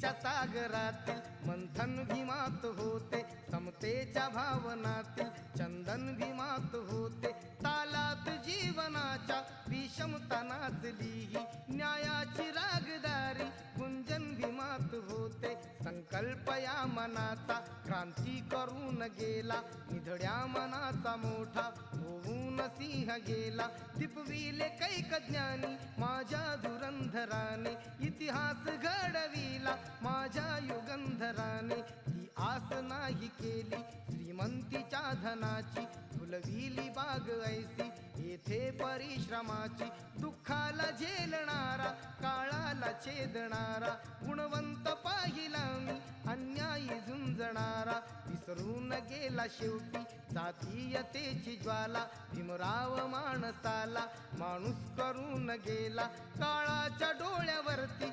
समतेच्या सागरातील मंथन भीमात होते, समतेच्या भावनातील चंदन भीमात होते, तालात जीवनाच्या विषमता नाचली ही न्यायाची रागदारी गुंजन भीमात होते। संकल्प या मनाचा क्रांती करून गेला, निधड्या मनाचा मोठा होऊन सिंह गेला। दिपविले कैक ज्ञानी माझ्या धुरंधराने, इतिहास घडविला माझ्या युगंधराने। ती आस नाही केली श्रीमंतीच्या धनाची, फुलविली बाग ऐसी येथे परिश्रमाची। दुःखाला झेलणारा काळाला छेदणारा, गुणवंत पाहिला मी अन्यायी झुंजणारा। विसरून गेला शेवटी जातीयतेची ज्वाला, भीमराव माणसाला माणूस करून गेला। काळाच्या डोळ्यावरती